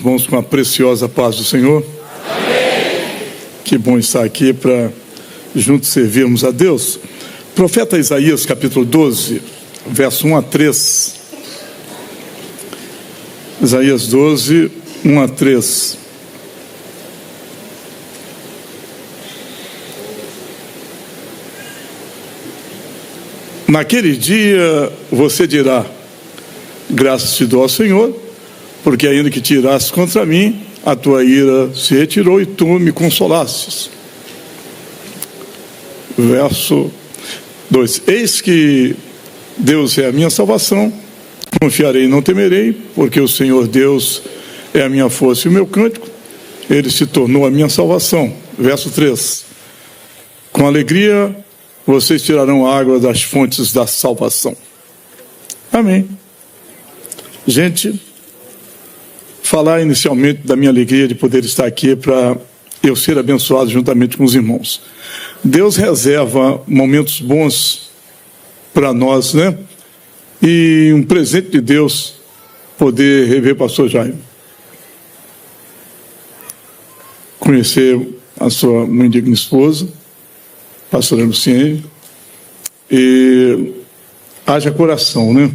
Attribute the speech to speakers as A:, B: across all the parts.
A: irmãos com a preciosa paz do Senhor.
B: Amém.
A: Que bom estar aqui para juntos servirmos a Deus. Profeta Isaías, capítulo 12, verso 1 a 3. Isaías 12, 1 a 3. Naquele dia você dirá: graças te dou ao Senhor, porque ainda que te irasse contra mim, a tua ira se retirou e tu me consolastes. Verso 2: eis que Deus é a minha salvação, confiarei e não temerei, porque o Senhor Deus é a minha força e o meu cântico, ele se tornou a minha salvação. Verso 3: com alegria vocês tirarão água das fontes da salvação. Amém. Gente, falar inicialmente da minha alegria de poder estar aqui para eu ser abençoado juntamente com os irmãos. Deus reserva momentos bons para nós, né? E um presente de Deus poder rever o pastor Jaime. Conhecer a sua muito digna esposa, pastora Luciene, e haja coração, né?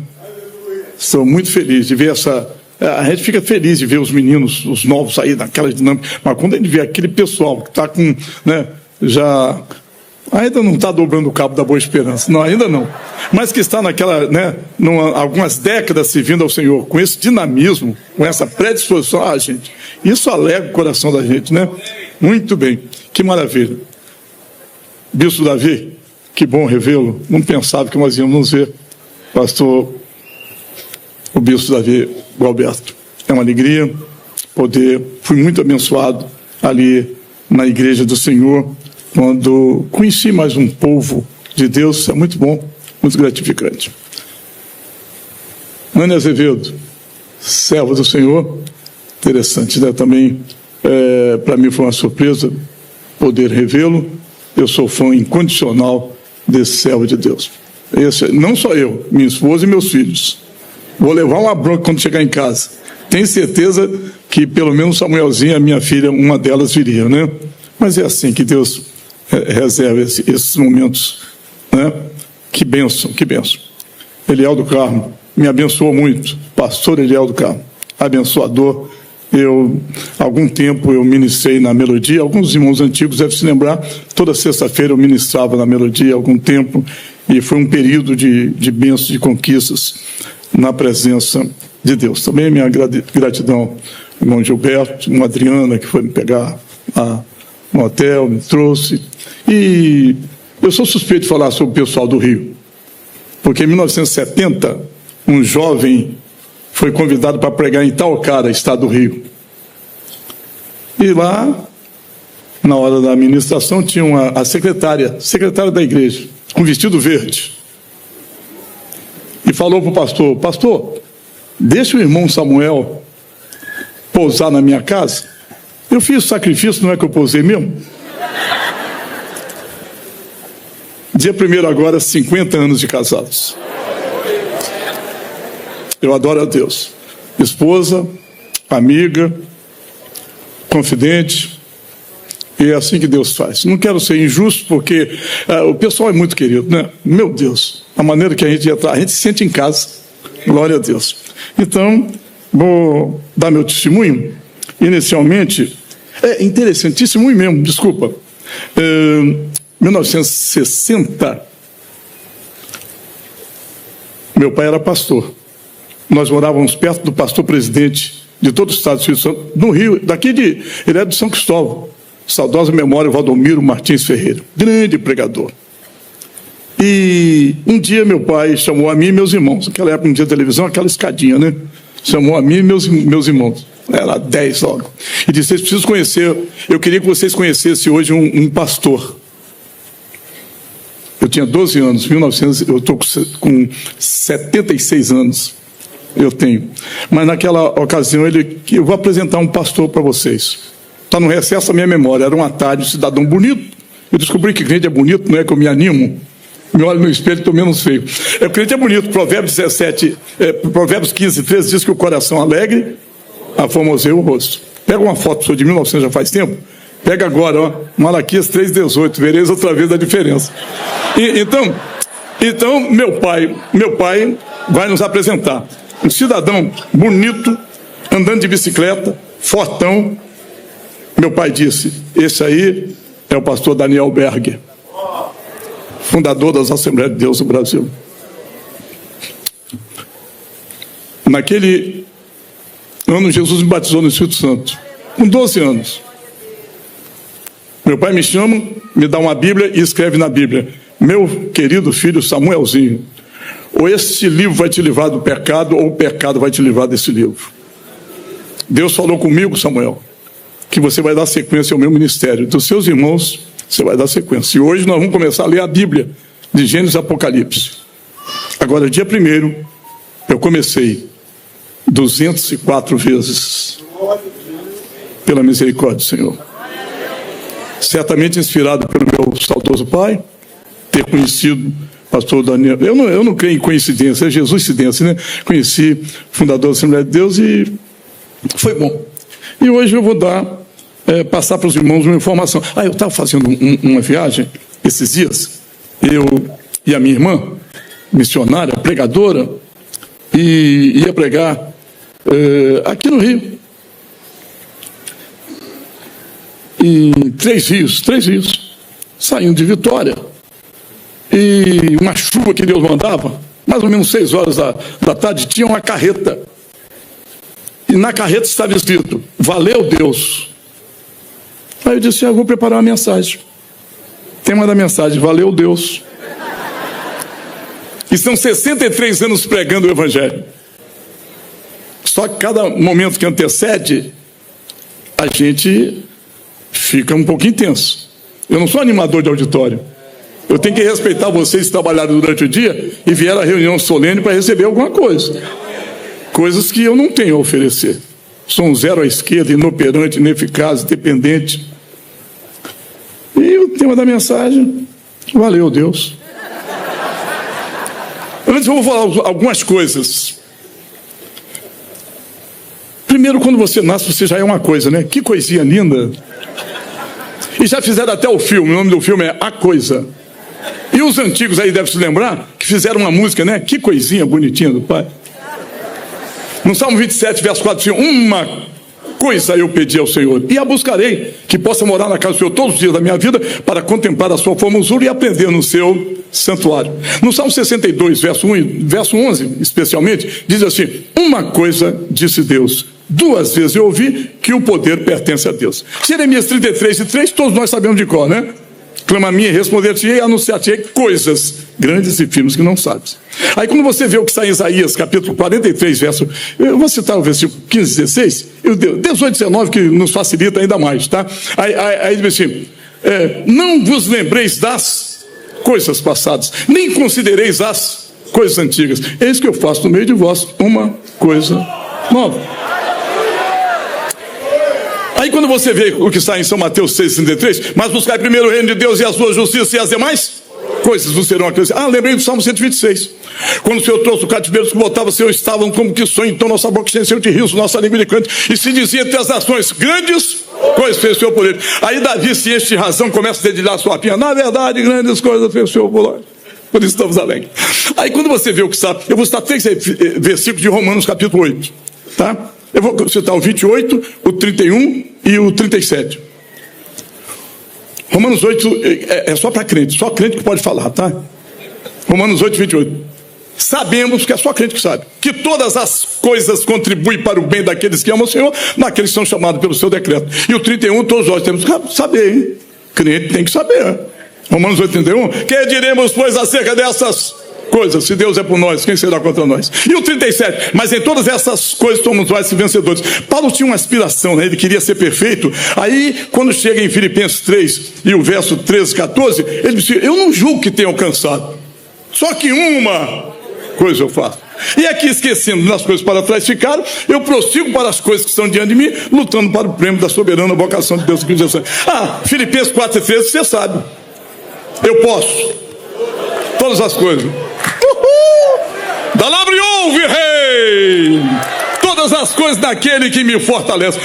A: Estou muito feliz de ver essa... A gente fica feliz de ver os meninos, os novos sair daquela dinâmica, mas quando a gente vê aquele pessoal que está com, né, já... ainda não está dobrando o cabo da Boa Esperança, não, ainda não, mas que está naquela, né, algumas décadas servindo ao Senhor, com esse dinamismo, com essa predisposição, gente, isso alegra o coração da gente, né? Muito bem, que maravilha. Bispo Davi, que bom revê-lo. Não pensava que nós íamos nos ver, pastor, o Bispo Davi Gualberto. É uma alegria poder, fui muito abençoado ali na igreja do Senhor, quando conheci mais um povo de Deus. É muito bom, muito gratificante. Ana Azevedo, serva do Senhor, interessante, né? Também, para mim foi uma surpresa poder revê-lo. Eu sou fã incondicional desse servo de Deus. Não só eu, minha esposa e meus filhos. Vou levar uma bronca quando chegar em casa. Tenho certeza que pelo menos Samuelzinho, a minha filha, uma delas viria, né? Mas é assim que Deus reserva esses momentos, né? Que bênção, que bênção. Eliel do Carmo me abençoou muito. Pastor Eliel do Carmo, abençoador. Algum tempo eu ministrei na Melodia, alguns irmãos antigos devem se lembrar, toda sexta-feira eu ministrava na Melodia há algum tempo, e foi um período de bênçãos, de conquistas na presença de Deus. Também minha gratidão ao irmão Gilberto, irmã Adriana, que foi me pegar no hotel, me trouxe. E eu sou suspeito de falar sobre o pessoal do Rio, porque em 1970, um jovem foi convidado para pregar em Itaocara, estado do Rio. E lá, na hora da ministração, tinha a secretária da igreja, com vestido verde. E falou para o pastor: pastor, deixa o irmão Samuel pousar na minha casa. Eu fiz o sacrifício, não é que eu pousei mesmo? Dia 1º agora, 50 anos de casados. Eu adoro a Deus. Esposa, amiga, confidente. E é assim que Deus faz. Não quero ser injusto, porque o pessoal é muito querido, né? Meu Deus, a maneira que a gente entra, a gente se sente em casa. Glória a Deus. Então, vou dar meu testemunho. Inicialmente, é interessantíssimo mesmo, desculpa. 1960, meu pai era pastor. Nós morávamos perto do pastor presidente de todo o estado do Espírito Santo, no Rio, ele era de São Cristóvão, saudosa memória, Valdomiro Martins Ferreira, grande pregador. E um dia meu pai chamou a mim e meus irmãos, naquela época não tinha televisão, aquela escadinha, né? Chamou a mim e meus irmãos, era 10 logo, e disse: vocês precisam conhecer, eu queria que vocês conhecessem hoje um pastor. Eu tinha 12 anos, eu estou com 76 anos. Eu tenho. Mas naquela ocasião, eu vou apresentar um pastor para vocês. Está no recesso da minha memória. Era uma tarde, um cidadão bonito. Eu descobri que crente é bonito, não é que eu me animo. Me olho no espelho e estou menos feio. O crente é bonito. Provérbios 15, 13 diz que o coração alegre aformosei o rosto. Pega uma foto sua de 1900, já faz tempo. Pega agora, ó, Malaquias 3,18, vereis outra vez a diferença. Então, meu pai vai nos apresentar um cidadão bonito, andando de bicicleta, fortão. Meu pai disse, esse aí é o pastor Daniel Berger, fundador das Assembleias de Deus do Brasil. Naquele ano, Jesus me batizou no Espírito Santo, com 12 anos. Meu pai me chama, me dá uma Bíblia e escreve na Bíblia, meu querido filho Samuelzinho, ou este livro vai te livrar do pecado, ou o pecado vai te livrar desse livro. Deus falou comigo, Samuel, que você vai dar sequência ao meu ministério. Dos seus irmãos, você vai dar sequência. E hoje nós vamos começar a ler a Bíblia, de Gênesis a Apocalipse. Agora, dia 1º, eu comecei 204 vezes, pela misericórdia do Senhor. Certamente inspirado pelo meu saudoso pai, ter conhecido o pastor Daniel. Eu não creio em coincidência, é Jesus-cidência, né? Conheci o fundador da Assembleia de Deus e foi bom. E hoje eu vou passar para os irmãos uma informação. Eu estava fazendo uma viagem esses dias, eu e a minha irmã, missionária, pregadora, e ia pregar aqui no Rio. Em três rios, saindo de Vitória, e uma chuva que Deus mandava, mais ou menos 6 horas da tarde, tinha uma carreta, e na carreta estava escrito, valeu Deus. Aí eu disse, eu vou preparar uma mensagem. Tema da mensagem, valeu Deus. E são 63 anos pregando o Evangelho. Só que cada momento que antecede, a gente fica um pouco intenso. Eu não sou animador de auditório. Eu tenho que respeitar vocês que trabalharam durante o dia e vieram à reunião solene para receber alguma coisa. Coisas que eu não tenho a oferecer. Sou um zero à esquerda, inoperante, ineficaz, dependente. E o tema da mensagem, valeu Deus. Antes eu vou falar algumas coisas. Primeiro, quando você nasce, você já é uma coisa, né? Que coisinha linda. E já fizeram até o filme, o nome do filme é A Coisa. E os antigos aí devem se lembrar que fizeram uma música, né? Que coisinha bonitinha do Pai. No Salmo 27, verso 4, uma coisa eu pedi ao Senhor, e a buscarei, que possa morar na casa do Senhor todos os dias da minha vida, para contemplar a sua formosura e aprender no seu santuário. No Salmo 62, verso 11, especialmente, diz assim, uma coisa disse Deus, 2 vezes eu ouvi que o poder pertence a Deus. Jeremias 33:3, todos nós sabemos de cor, né? Clama a mim, responder-te-ei, anunciar-te-ei coisas grandes e firmes que não sabes. Aí quando você vê o que está em Isaías, capítulo 43, verso... Eu vou citar o versículo 15, 16, e o 18, 19, que nos facilita ainda mais, tá? Aí diz assim, não vos lembreis das coisas passadas, nem considereis as coisas antigas. Eis que eu faço no meio de vós uma coisa nova. Aí quando você vê o que está em São Mateus 6,33, mas buscai primeiro o reino de Deus e a sua justiça e as demais coisas vos serão acrescentadas. Lembrei do Salmo 126. Quando o Senhor trouxe o cativeiro, os que voltavam, Senhor, estavam como que sonho, então nossa boca se encheu de rios, nossa língua de canto, e se dizia entre as nações, grandes coisas fez o Senhor por ele. Aí Davi, se enche de razão, começa a dedilhar a sua pinha. Na verdade, grandes coisas fez o Senhor por nós. Por isso estamos alegres. Aí quando você vê o que está, eu vou citar 3 versículos de Romanos capítulo 8, tá? Eu vou citar o 28, o 31 e o 37. Romanos 8 é só para crente, só crente que pode falar, tá? Romanos 8, 28. Sabemos, que é só crente que sabe, que todas as coisas contribuem para o bem daqueles que amam o Senhor, daqueles que são chamados pelo seu decreto. E o 31, todos nós temos que saber, hein? Crente tem que saber. Romanos 8, 31. Que diremos, pois, acerca dessas coisas? Se Deus é por nós, quem será contra nós? E o 37, mas em todas essas coisas somos mais vencedores. Paulo tinha uma aspiração, né? Ele queria ser perfeito. Aí, quando chega em Filipenses 3, e o verso 13, 14, ele diz, eu não julgo que tenha alcançado, só que uma coisa eu faço. E aqui, esquecendo das coisas para trás ficaram, eu prossigo para as coisas que estão diante de mim, lutando para o prêmio da soberana vocação de Deus. Filipenses 4, 13, você sabe. Eu posso todas as coisas. Da labre ouve, rei, todas as coisas daquele que me fortalece.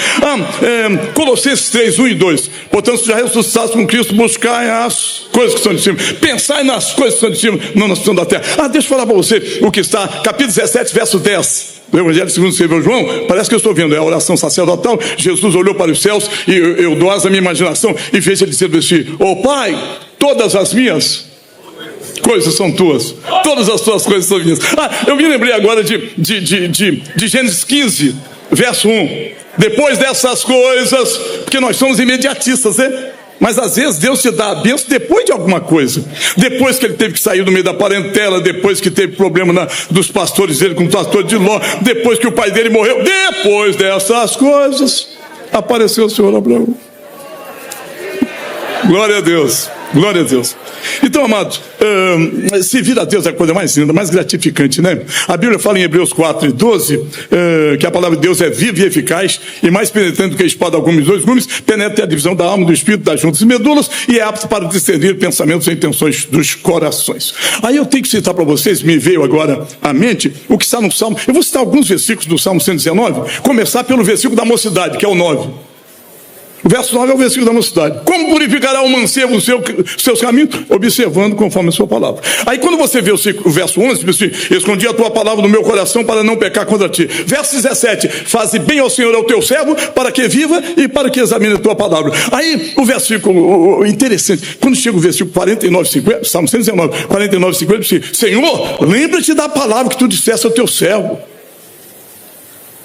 A: Colossenses 3, 1 e 2. Portanto, se já ressuscitados com Cristo, buscai as coisas que são de cima. Pensai nas coisas que são de cima, não nas que são da terra. Deixa eu falar para você o que está, capítulo 17, verso 10. O Evangelho segundo escreveu João, parece que eu estou vendo, é a oração sacerdotal. Jesus olhou para os céus e eu dou asa à minha imaginação e fez ele dizer assim: ó Pai, todas as minhas coisas são tuas, todas as tuas coisas são minhas. Eu me lembrei agora de Gênesis 15, verso 1. Depois dessas coisas, porque nós somos imediatistas, né? Mas às vezes Deus te dá a bênção depois de alguma coisa. Depois que ele teve que sair do meio da parentela, depois que teve problema dos pastores dele com o pastor de Ló, depois que o pai dele morreu, depois dessas coisas, apareceu o Senhor Abraão. Glória a Deus, glória a Deus. Então, amados, servir a Deus é a coisa mais linda, mais gratificante, né? A Bíblia fala em Hebreus 4 e 12, que a palavra de Deus é viva e eficaz, e mais penetrante do que a espada alguma dos dois gumes, penetra a divisão da alma, do espírito, das juntas e medulas, e é apto para discernir pensamentos e intenções dos corações. Aí eu tenho que citar para vocês, me veio agora à mente, o que está no Salmo. Eu vou citar alguns versículos do Salmo 119, começar pelo versículo da mocidade, que é o 9. O verso 9 é o versículo da mocidade. Como purificará o mancebo os seus caminhos? Observando conforme a sua palavra. Aí quando você vê o verso 11, diz assim: escondi a tua palavra no meu coração para não pecar contra ti. Verso 17: faze bem ao Senhor, ao teu servo, para que viva e para que examine a tua palavra. Aí o versículo interessante, quando chega o versículo 49, 50, Salmo 119, 49, 50, diz assim: Senhor, lembra-te da palavra que tu disseste ao teu servo.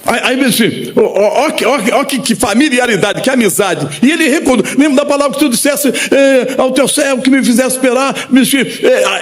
A: Aí diz assim: ó que familiaridade, que amizade. E ele recordou: lembra da palavra que tu dissesse ao teu servo que me fizesse esperar.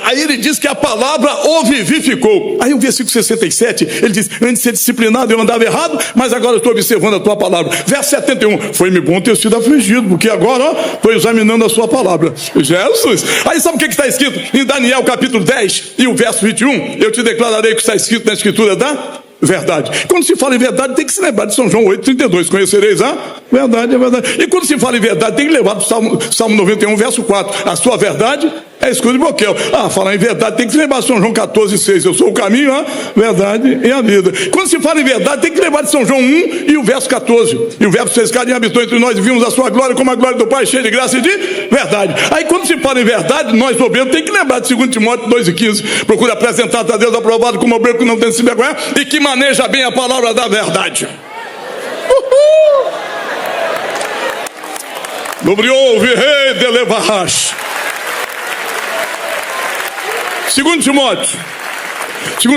A: Aí ele diz que a palavra o vivificou. Aí o versículo 67, ele diz: antes de ser disciplinado eu andava errado, mas agora eu estou observando a tua palavra. Verso 71, foi-me bom ter sido afligido, porque agora estou examinando a sua palavra. Jesus. Aí sabe o que está escrito em Daniel capítulo 10 e o verso 21? Eu te declararei o que está escrito na escritura da verdade. Quando se fala em verdade, tem que se lembrar de São João 8,32. Conhecereis a verdade, é verdade. E quando se fala em verdade, tem que levar para o Salmo 91, verso 4. A sua verdade é escudo de boquel. Falar em verdade, tem que se lembrar de São João 14,6. Eu sou o caminho, a verdade e a vida. Quando se fala em verdade, tem que lembrar de São João 1 e o verso 14. E o verbo fez carne e habitou entre nós e vimos a sua glória como a glória do Pai, cheia de graça e de verdade. Aí quando se fala em verdade, nós obreiros tem que lembrar de 2 Timóteo 2,15. Procura apresentar a Deus aprovado como obreiro que não tem de se vergonhar e que maneja bem a palavra da verdade. Dobrou, virrei de levarrache. 2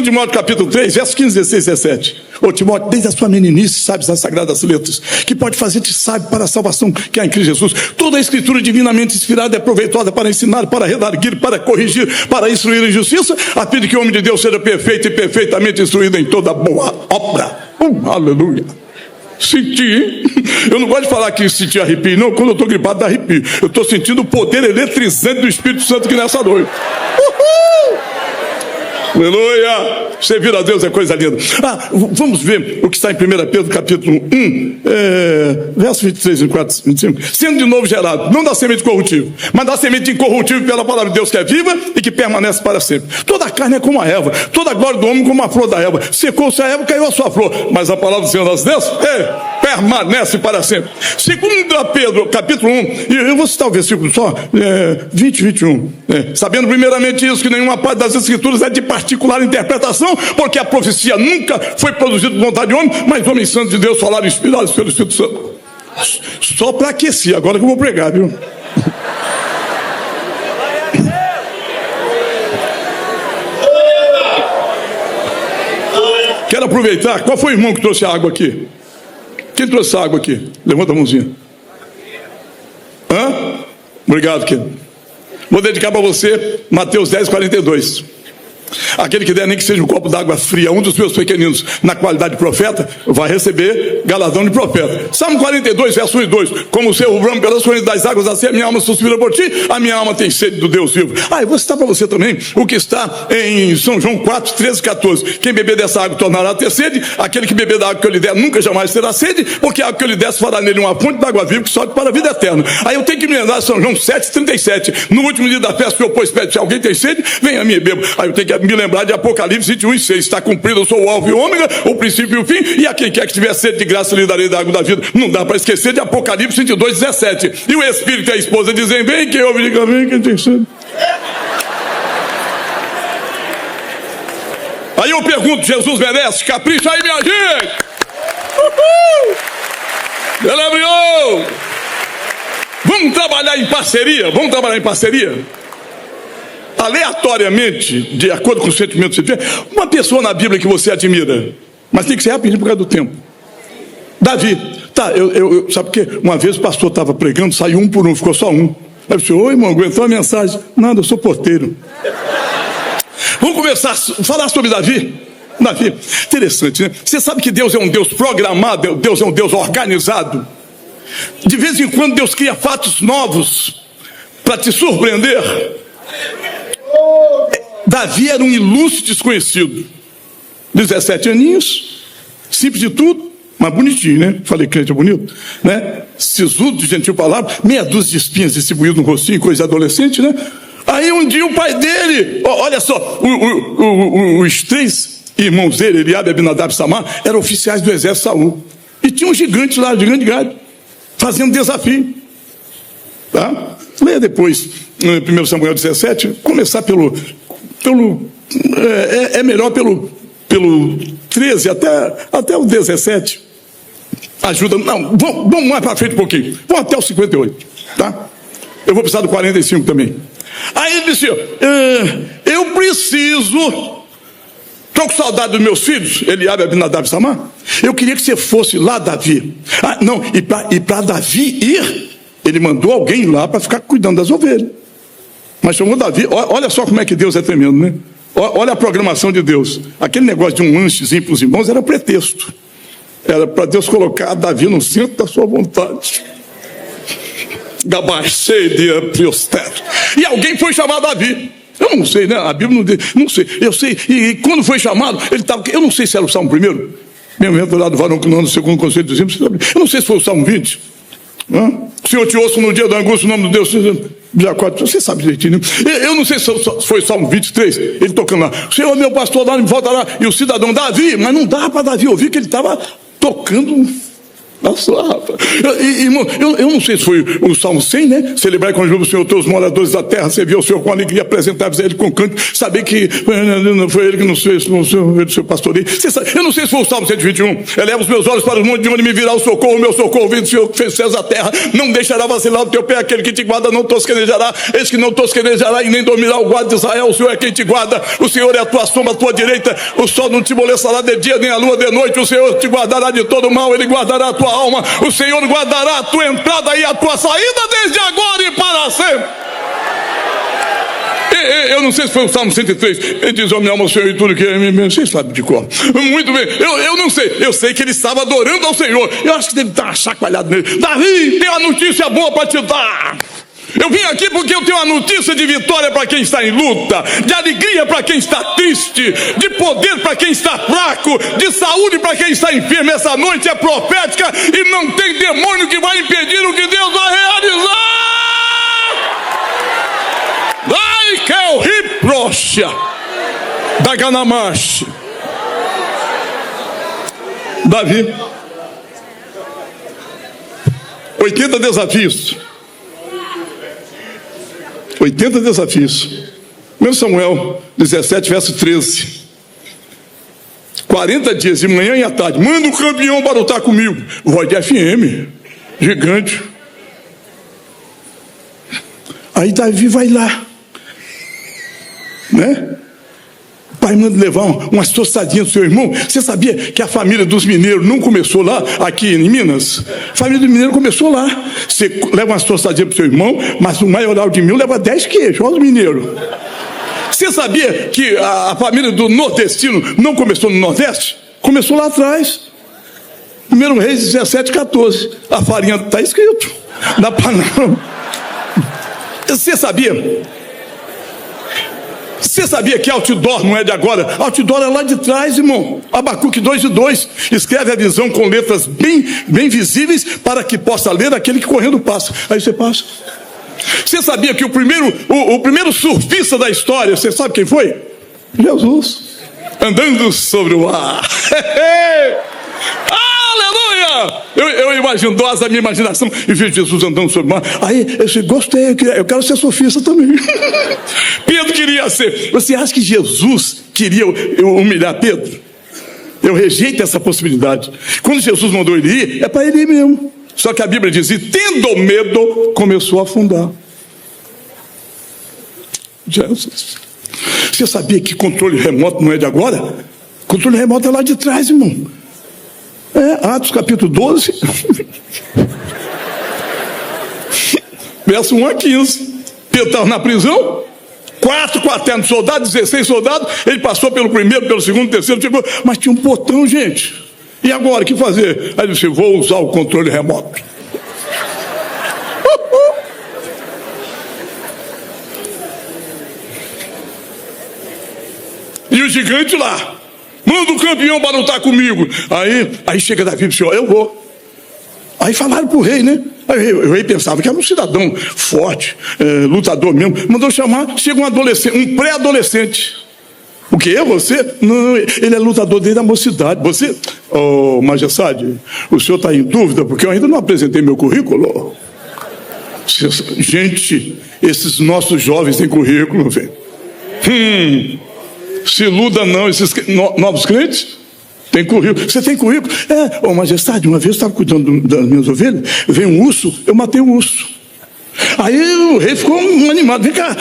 A: Timóteo capítulo 3, versos 15, 16 e 17. Ô Timóteo, desde a sua meninice sabes as sagradas letras, que pode fazer-te sábio para a salvação que há em Cristo Jesus. Toda a escritura divinamente inspirada é proveitosa para ensinar, para redarguir, para corrigir, para instruir em justiça, a fim de que o homem de Deus seja perfeito e perfeitamente instruído em toda boa obra. Aleluia. Senti, hein? Eu não gosto de falar que senti arrepio, não. Quando eu estou gripado dá arrepio. Eu estou sentindo o poder eletrizante do Espírito Santo aqui nessa noite. Aleluia! Servir a Deus é coisa linda. Vamos ver o que está em 1 Pedro capítulo 1, verso 23 e 25. Sendo de novo gerado, não da semente corruptível, mas da semente incorruptível pela palavra de Deus que é viva e que permanece para sempre. Toda a carne é como a erva, toda a glória do homem como a flor da erva. Secou-se a erva, caiu a sua flor, mas a palavra do Senhor das Deus permanece para sempre. 2 Pedro capítulo 1, e eu vou citar o versículo só, 20 e 21. Sabendo primeiramente isso, que nenhuma parte das escrituras é de particular interpretação, porque a profecia nunca foi produzida por vontade de homem, mas homens santos de Deus falaram inspirados pelo Espírito Santo. Só para aquecer, agora que eu vou pregar, viu? Quero aproveitar. Qual foi o irmão que trouxe a água aqui? Quem trouxe a água aqui? Levanta a mãozinha. Obrigado, querido. Vou dedicar para você Mateus 10, 42. Aquele que der nem que seja um copo d'água fria, um dos meus pequeninos, na qualidade de profeta, vai receber galardão de profeta. Salmo 42, verso 1 e 2. Como o cerro brama pelas correntes das águas, assim a minha alma suspira por ti, a minha alma tem sede do Deus vivo. Eu vou citar para você também o que está em São João 4, 13 e 14. Quem beber dessa água tornará a ter sede, aquele que beber da água que eu lhe der nunca jamais terá sede, porque a água que eu lhe der fará nele uma fonte de água viva que sobe para a vida eterna. Aí eu tenho que me lembrar de São João 7, 37. No último dia da festa, o pois pede, se alguém tem sede, venha a mim e beba. Aí eu tenho que me lembrar de Apocalipse 21:6. Está cumprido, eu sou o alfa e o ômega, o princípio e o fim, e a quem quer que tiver sede de graça lhe darei da água da vida. Não dá para esquecer de Apocalipse 22:17. E o Espírito e a esposa dizem: vem, quem ouve, diga vem, quem tem sede. Aí eu pergunto: Jesus merece? Capricha aí, minha gente! Ele abriu! Vamos trabalhar em parceria? Vamos trabalhar em parceria? Aleatoriamente, de acordo com o sentimento que você tiver, uma pessoa na Bíblia que você admira, mas tem que ser rapidinho por causa do tempo. Davi. Tá, sabe por quê? Uma vez o pastor estava pregando, saiu um por um, ficou só um. Aí eu disse: oi, irmão, aguentou a mensagem? Nada, eu sou porteiro. Vamos começar a falar sobre Davi. Davi, interessante, né? Você sabe que Deus é um Deus programado, Deus é um Deus organizado. De vez em quando Deus cria fatos novos para te surpreender. Davi era um ilustre desconhecido. 17 aninhos, simples de tudo, mas bonitinho, né? Falei crente é bonito, né? Sisudo, de gentil palavra, meia dúzia de espinhas distribuídas no rostinho, coisa de adolescente, né? Aí um dia o pai dele, olha só, os 3 irmãos dele, Eliabe, Abinadab e Samar, eram oficiais do exército de Saul. E tinha um gigante lá, gigante galho, fazendo desafio. Tá? Leia depois, 1 Samuel 17, começar é melhor pelo 13 até o 17. Ajuda, não, vamos mais para frente um pouquinho. Vamos até o 58, tá? Eu vou precisar do 45 também. Aí ele disse: eu preciso, estou com saudade dos meus filhos, Eliabe, Abinadab e Samar. Eu queria que você fosse lá, Davi. Não, e para Davi ir, ele mandou alguém lá para ficar cuidando das ovelhas. Mas chamou Davi. Olha só como é que Deus é tremendo, né? Olha a programação de Deus. Aquele negócio de um lanchezinho para os irmãos era pretexto. Era para Deus colocar Davi no centro da sua vontade. E alguém foi chamar Davi. Eu não sei, né? A Bíblia não diz, não sei. Eu sei. E quando foi chamado, ele estava. Eu não sei se era o Salmo 1. Bem-aventurado varão que não anda segundo o conselho dos ímpios. Eu não sei se foi o Salmo 20. O Senhor te ouça no dia da angústia, o nome de Deus. Você sabe direitinho, né? Eu não sei se foi o Salmo 23. Ele tocando lá: o Senhor, meu pastor, lá me voltará. E o cidadão Davi, mas não dá para Davi ouvir que ele estava tocando. Nossa, irmão, eu não sei se foi o Salmo 100, né? Celebrar com o Senhor todos os moradores da terra, servir ao Senhor com alegria, apresentar-vos a Ele com canto, saber que não foi Ele que nos fez, não foi o seu pastoreio. Eu não sei se foi o Salmo 121. Eleva os meus olhos para o monte, de onde me virá o meu socorro vindo do Senhor que fez céus a terra. Não deixará vacilar o teu pé, aquele que te guarda não tosquenejará. Eis que não tosquenejará e nem dormirá o guarda de Israel. O Senhor é quem te guarda, o Senhor é a tua sombra, a tua direita. O sol não te molestará de dia, nem a lua de noite. O Senhor te guardará de todo mal, Ele guardará a tua alma. O Senhor guardará a tua entrada e a tua saída desde agora e para sempre. Eu não sei se foi o Salmo 103. Ele diz: ó minha alma, o Senhor e tudo que é. Você sabe de cor. Muito bem. Eu não sei. Eu sei que ele estava adorando ao Senhor. Eu acho que deve dar uma chacoalhada nele. Davi, tem uma notícia boa para te dar. Eu vim aqui porque eu tenho uma notícia de vitória para quem está em luta, de alegria para quem está triste, de poder para quem está fraco, de saúde para quem está enfermo. Essa noite é profética e não tem demônio que vai impedir o que Deus vai realizar. Ai, que é o riprocha da Ganamache. Davi, 80 desafios. 80 desafios. 1 Samuel 17, verso 13. 40 dias, de manhã e à tarde. Manda um campeão para lutar comigo. Voz de FM, gigante. Aí Davi vai lá, né? O pai manda levar umas tostadinhas do seu irmão. Você sabia que a família dos mineiros não começou lá, aqui em Minas? A família dos mineiros começou lá. Você leva umas tostadinhas para o seu irmão, mas o maioral de 1000 leva 10 queijos. Olha os mineiros. Você sabia que a família do nordestino não começou no Nordeste? Começou lá atrás. 1 Reis 17, 14. A farinha está escrito na panela. Você sabia? Você sabia que outdoor não é de agora? Outdoor é lá de trás, irmão. Abacuque 2:2. Escreve a visão com letras bem visíveis para que possa ler aquele que correndo passa. Aí você passa. Você sabia que o primeiro surfista da história, você sabe quem foi? Jesus, andando sobre o ar. Aleluia! Eu imagino, dose da minha imaginação, e vejo Jesus andando sobre o mar. Aí eu disse, gostei, eu quero ser sofista também. Pedro queria ser. Você acha que Jesus queria humilhar Pedro? Eu rejeito essa possibilidade. Quando Jesus mandou ele ir, é para ele ir mesmo. Só que a Bíblia diz, e tendo medo, começou a afundar. Jesus. Você sabia que controle remoto não é de agora? Controle remoto é lá de trás, irmão. Atos capítulo 12, verso 1 a 15. Pedro estava na prisão, 4 quartéis de soldados, 16 soldados. Ele passou pelo primeiro, pelo segundo, terceiro, chegou, mas tinha um portão, gente. E agora, o que fazer? Aí ele disse, vou usar o controle remoto. E o gigante lá, manda o campeão para lutar comigo. Aí chega Davi e diz, eu vou. Aí falaram para o rei, né? Aí o rei pensava que era um cidadão forte, lutador mesmo. Mandou chamar, chega um adolescente, um pré-adolescente. O quê? Você? Não, ele é lutador desde a mocidade. Você, majestade, o senhor está em dúvida porque eu ainda não apresentei meu currículo? Gente, esses nossos jovens têm currículo, velho. Se iluda não, esses novos crentes tem currículo. Você tem currículo? Majestade, uma vez eu estava cuidando das minhas ovelhas, veio um urso, eu matei o urso. Aí o rei ficou animado, vem cá,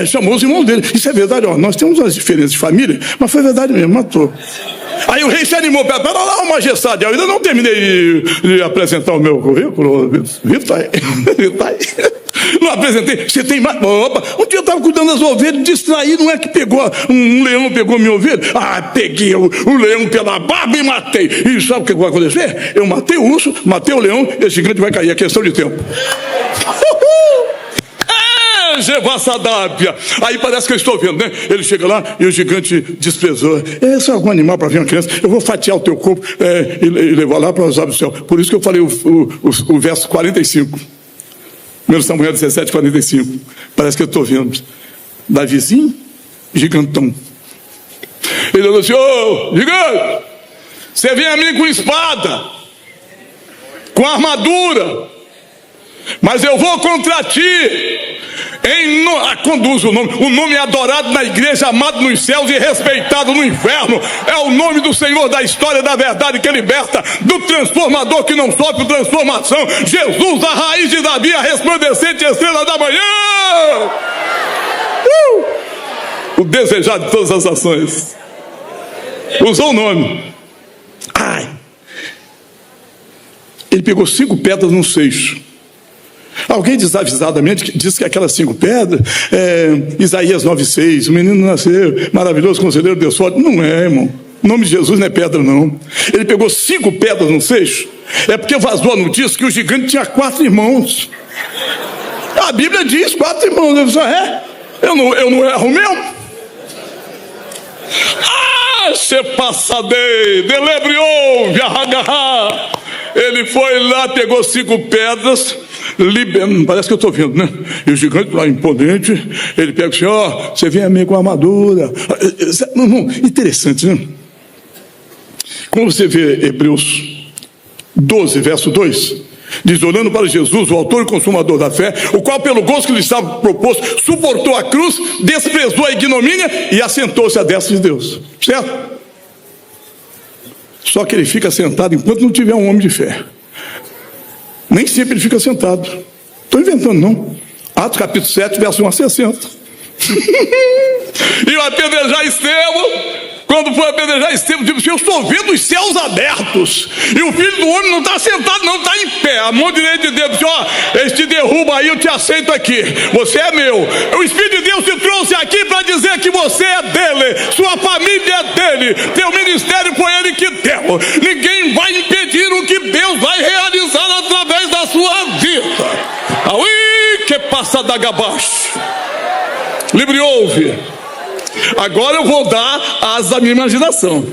A: chamou os irmãos dele. Isso é verdade, nós temos umas diferenças de família, mas foi verdade mesmo, matou. Aí o rei se animou, pera lá, majestade, eu ainda não terminei de apresentar o meu currículo. Vitor, não apresentei, você tem mais. Opa, um dia eu estava cuidando das ovelhas, distraí, não é que pegou, um leão pegou minha ovelha? Peguei o leão pela barba e matei. E sabe o que vai acontecer? Eu matei o urso, matei o leão, esse gigante vai cair, é questão de tempo. Aí parece que eu estou vendo, né? Ele chega lá e o gigante desprezou. Esse é algum animal para ver uma criança? Eu vou fatiar o teu corpo e levar lá para os olhos do céu. Por isso que eu falei o verso 45. 1 Samuel 17, 45. Parece que eu estou vendo. Davizinho, gigantão. Ele falou assim, gigante, você vem a mim com espada, com armadura, mas eu vou contra ti. Conduz o nome é adorado na igreja, amado nos céus e respeitado no inferno. É o nome do Senhor da história, da verdade, que liberta, do transformador que não sofre transformação. Jesus, a raiz de Davi, a resplandecente estrela da manhã. O desejado de todas as ações. Usou o nome. Ele pegou 5 pedras no seixo. Alguém desavisadamente disse que aquelas 5 pedras Isaías 9,6, o menino nasceu, maravilhoso conselheiro, Deus forte. Não é, irmão. O nome de Jesus não é pedra, não. Ele pegou 5 pedras no seixo. É porque vazou a notícia que o gigante tinha 4 irmãos. A Bíblia diz 4 irmãos. Eu disse, eu não erro mesmo. Se passadei, delebriou, viahagarra. Ele foi lá, pegou 5 pedras, parece que eu estou vendo, né? E o gigante lá imponente, ele pega assim, você vem a mim com a armadura. Interessante, né? Quando você vê Hebreus 12, verso 2, diz, olhando para Jesus, o autor e consumador da fé, o qual pelo gozo que lhe estava proposto, suportou a cruz, desprezou a ignomínia e assentou-se à destra de Deus. Certo? Só que ele fica sentado enquanto não tiver um homem de fé. Nem sempre ele fica sentado. Estou inventando, não. Atos capítulo 7, verso 1 a 60. E o apedrejar Estevão, quando foi apedrejar Estevão, disse, eu estou vendo os céus abertos, e o Filho do Homem não está sentado, não, está em pé, a mão direita de Deus, disse, esse te derruba aí, eu te aceito aqui, você é meu. O Espírito de Deus te trouxe aqui para dizer que você é dele, sua família é dele, teu ministério foi ele que deu. Ninguém vai impedir o que Deus vai realizar através da sua vida. Aui, que passa da gabacho. Livre ouve. Agora eu vou dar asas à minha imaginação.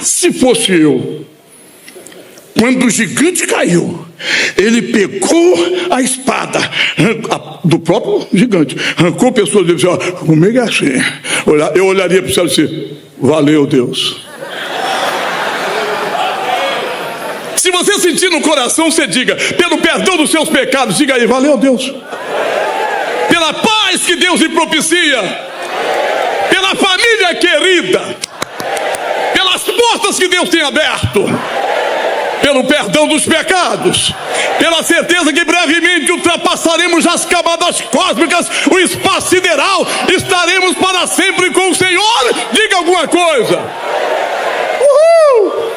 A: Se fosse eu, Quando o gigante caiu, ele pegou a espada do próprio gigante, arrancou a pessoa dele e disse: ó, comigo é assim. Eu olharia para o céu e disse: valeu, Deus. Se você sentir no coração, você diga: pelo perdão dos seus pecados, diga aí: valeu, Deus. Pela paz que Deus lhe propicia, pela família querida, pelas portas que Deus tem aberto, pelo perdão dos pecados, pela certeza que brevemente ultrapassaremos as camadas cósmicas, o espaço sideral, estaremos para sempre com o Senhor. Diga alguma coisa. Uhul!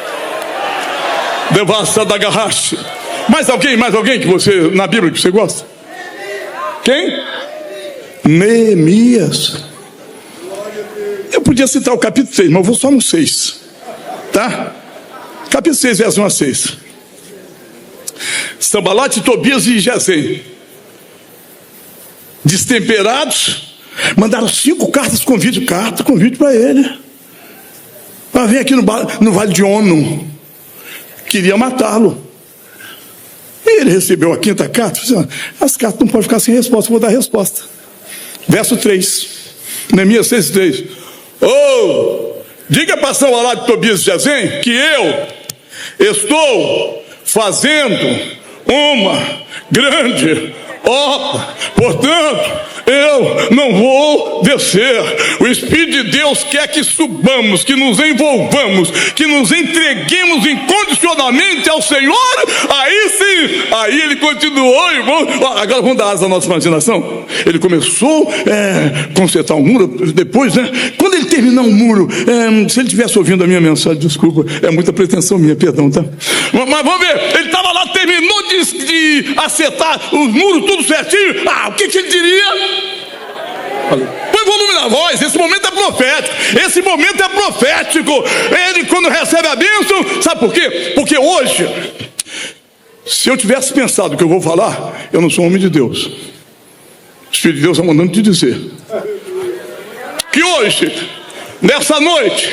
A: Devassa da garrache. Mais alguém que você, na Bíblia, que você gosta? Quem? Neemias. Eu podia citar o capítulo 6, mas eu vou só no 6, tá? Capítulo 6, verso 1 a 6. Sanbalate, Tobias e Gesem, destemperados, mandaram 5 cartas convite para ele, para vir aqui no Vale de Ono. Queria matá-lo. E ele recebeu a 5ª carta. Disse: as cartas não podem ficar sem resposta, vou dar a resposta. Verso 3, Neemias 6, 3. Diga para Sanbalate, Tobias e Gesem que eu estou fazendo uma grande obra, portanto eu não vou descer. O Espírito de Deus quer que subamos, que nos envolvamos, que nos entreguemos incondicionalmente ao Senhor. Aí sim, aí ele continuou, irmão. Agora vamos dar asa à nossa imaginação. Ele começou a consertar um muro. Depois, quando ele terminar um muro, se ele estivesse ouvindo a minha mensagem, desculpa, é muita pretensão minha, perdão, tá? Mas vamos ver, ele estava lá, terminou de acertar os muros, tudo certinho. O que ele diria? Põe volume na voz. Esse momento é profético. Ele, quando recebe a bênção, sabe por quê? Porque hoje, se eu tivesse pensado o que eu vou falar, eu não sou homem de Deus. O Espírito de Deus está mandando te dizer que hoje, nessa noite,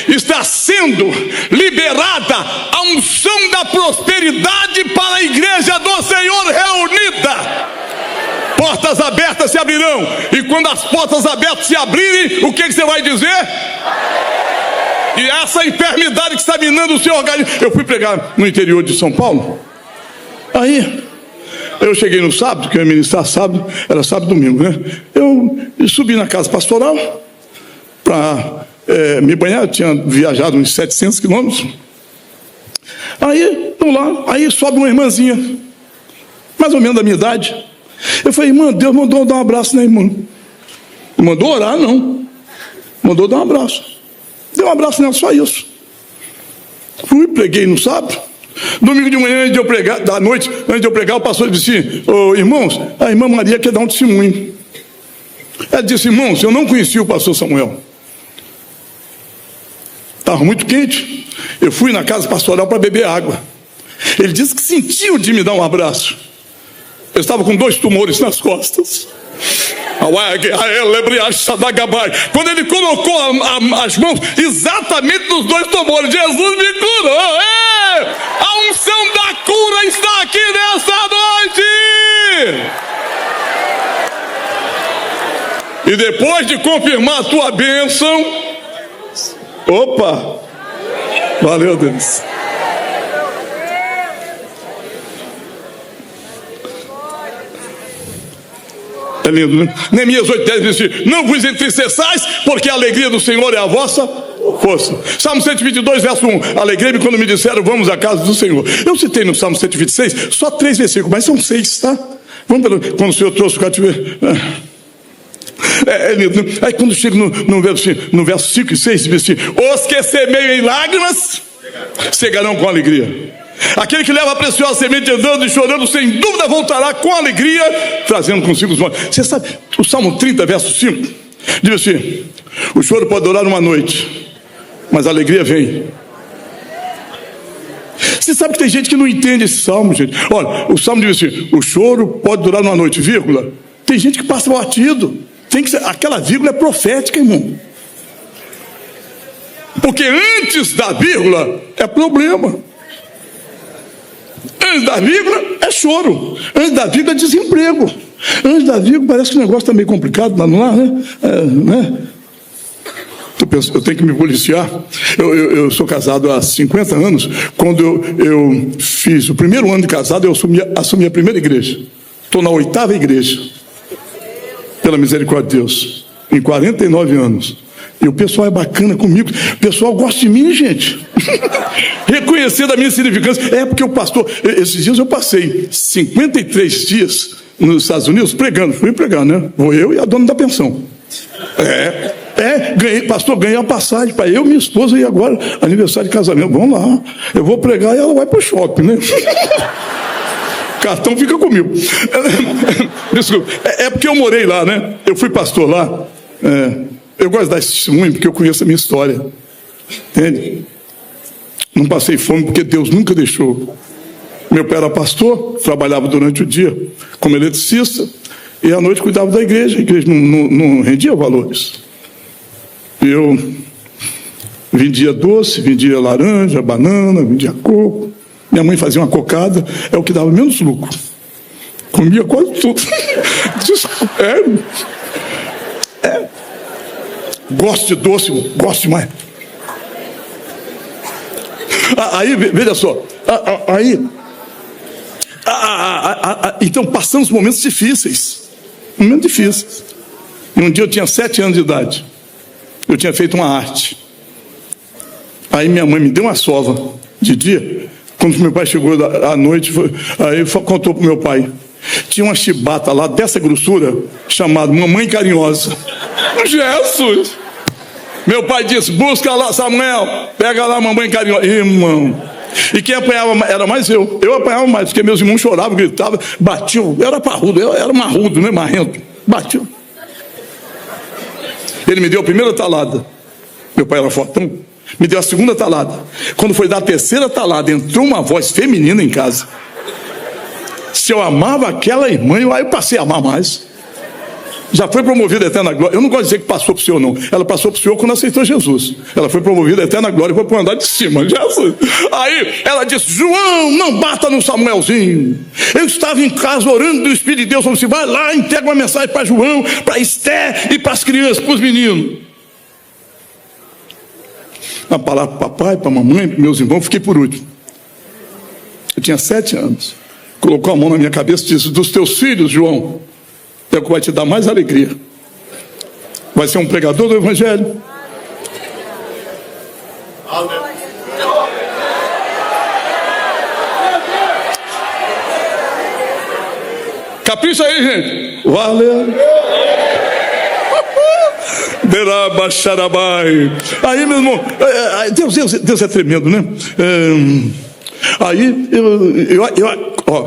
A: está sendo liberada a unção da prosperidade para a igreja do Senhor reunida. Portas abertas se abrirão. E quando as portas abertas se abrirem, o que você vai dizer? E essa enfermidade que está minando o seu organismo. Eu fui pregar no interior de São Paulo. Aí eu cheguei no sábado, que eu ia ministrar sábado, era sábado e domingo, né? Eu subi na casa pastoral para me banhar. Eu tinha viajado uns 700 quilômetros. Aí estão lá, aí sobe uma irmãzinha, mais ou menos da minha idade. Eu falei: irmã, Deus mandou dar um abraço na irmã. Não mandou orar, não. Mandou dar um abraço. Deu um abraço nela, só isso. Fui, preguei no sábado. Domingo de manhã, antes de eu pregar, da noite, antes de eu pregar, o pastor disse assim: irmãos, a irmã Maria quer dar um testemunho. Ela disse: irmãos, eu não conhecia o pastor Samuel. Estava muito quente. Eu fui na casa pastoral para beber água. Ele disse que sentiu de me dar um abraço. Eu estava com 2 tumores nas costas. Quando ele colocou as mãos exatamente nos 2 tumores, Jesus me curou. A unção da cura está aqui nessa noite. E depois de confirmar a tua bênção, valeu, Deus. É lindo, né? Neemias 8:10 diz assim: não vos entristeçais, porque a alegria do Senhor é a vossa força. Salmo 122, verso 1: alegrei-me quando me disseram, vamos à casa do Senhor. Eu citei no Salmo 126 só 3 versículos, mas são 6, tá? Quando o Senhor trouxe o cativeiro. É lindo, né? Aí quando chega no verso 5 e 6, diz assim: os que semeiam em lágrimas cegarão com alegria. Aquele que leva a preciosa semente andando e chorando, sem dúvida voltará com alegria, trazendo consigo os mortos. Você sabe, o Salmo 30, verso 5, diz assim: o choro pode durar uma noite, mas a alegria vem. Você sabe que tem gente que não entende esse salmo, gente. Olha, o salmo diz assim: o choro pode durar uma noite, vírgula. Tem gente que passa batido. Tem que ser, aquela vírgula é profética, irmão. Porque antes da vírgula é problema. Antes da vírgula é choro. Antes da vírgula é desemprego. Antes da vírgula parece que o negócio está meio complicado lá no lar, né? Eu tenho que me policiar. Eu sou casado há 50 anos. Quando eu fiz o primeiro ano de casado, eu assumi a primeira igreja. Estou na 8ª igreja, pela misericórdia de Deus, em 49 anos. E o pessoal é bacana comigo. O pessoal gosta de mim, gente. Reconhecendo a minha significância. É porque o pastor... Esses dias eu passei 53 dias nos Estados Unidos pregando. Fui pregar, né? Vou eu e a dona da pensão. Ganhei a passagem para eu e minha esposa, e agora aniversário de casamento. Vamos lá. Eu vou pregar e ela vai para o shopping, né? Cartão fica comigo. Desculpa. É porque eu morei lá, né? Eu fui pastor lá. Eu gosto de dar esse testemunho porque eu conheço a minha história. Entende? Não passei fome porque Deus nunca deixou. Meu pai era pastor, trabalhava durante o dia como eletricista, e à noite cuidava da igreja. A igreja não rendia valores. Eu vendia doce, vendia laranja, banana, vendia coco. Minha mãe fazia uma cocada, é o que dava menos lucro. Comia quase tudo. Gosto de doce, gosto demais. Aí, veja só. Então passamos momentos difíceis. Momentos difíceis. E um dia eu tinha 7 anos de idade. Eu tinha feito uma arte. Aí minha mãe me deu uma sova de dia. Quando meu pai chegou à noite, aí contou para o meu pai. Tinha uma chibata lá dessa grossura, chamada Mamãe Carinhosa. Jesus! Meu pai disse: busca lá, Samuel, pega lá a Mamãe Carinhosa. Irmão, e quem apanhava era mais eu. Eu apanhava mais, porque meus irmãos choravam, gritavam, batiam. Eu era parrudo, eu era marrudo, né, marrento. Batiam. Ele me deu a primeira talada. Meu pai era fortão. Me deu a segunda talada. Quando foi dar a terceira talada, entrou uma voz feminina em casa. Se eu amava aquela irmã, aí eu passei a amar mais. Já foi promovida a eterna glória. Eu não gosto de dizer que passou para o Senhor, não. Ela passou para o Senhor quando aceitou Jesus. Ela foi promovida a eterna glória e foi para o andar de cima. Jesus. Aí ela disse: João, não bata no Samuelzinho. Eu estava em casa orando do Espírito de Deus. Falou assim: vai lá, entrega uma mensagem para João, para Esther e para as crianças, para os meninos. A palavra para papai, para a mamãe, para meus irmãos, fiquei por último. Eu tinha 7 anos. Colocou a mão na minha cabeça e disse: dos teus filhos, João, é o que vai te dar mais alegria. Vai ser um pregador do Evangelho. Capricha aí, gente. Valeu. Aí, meu irmão, Deus é tremendo, né? Aí,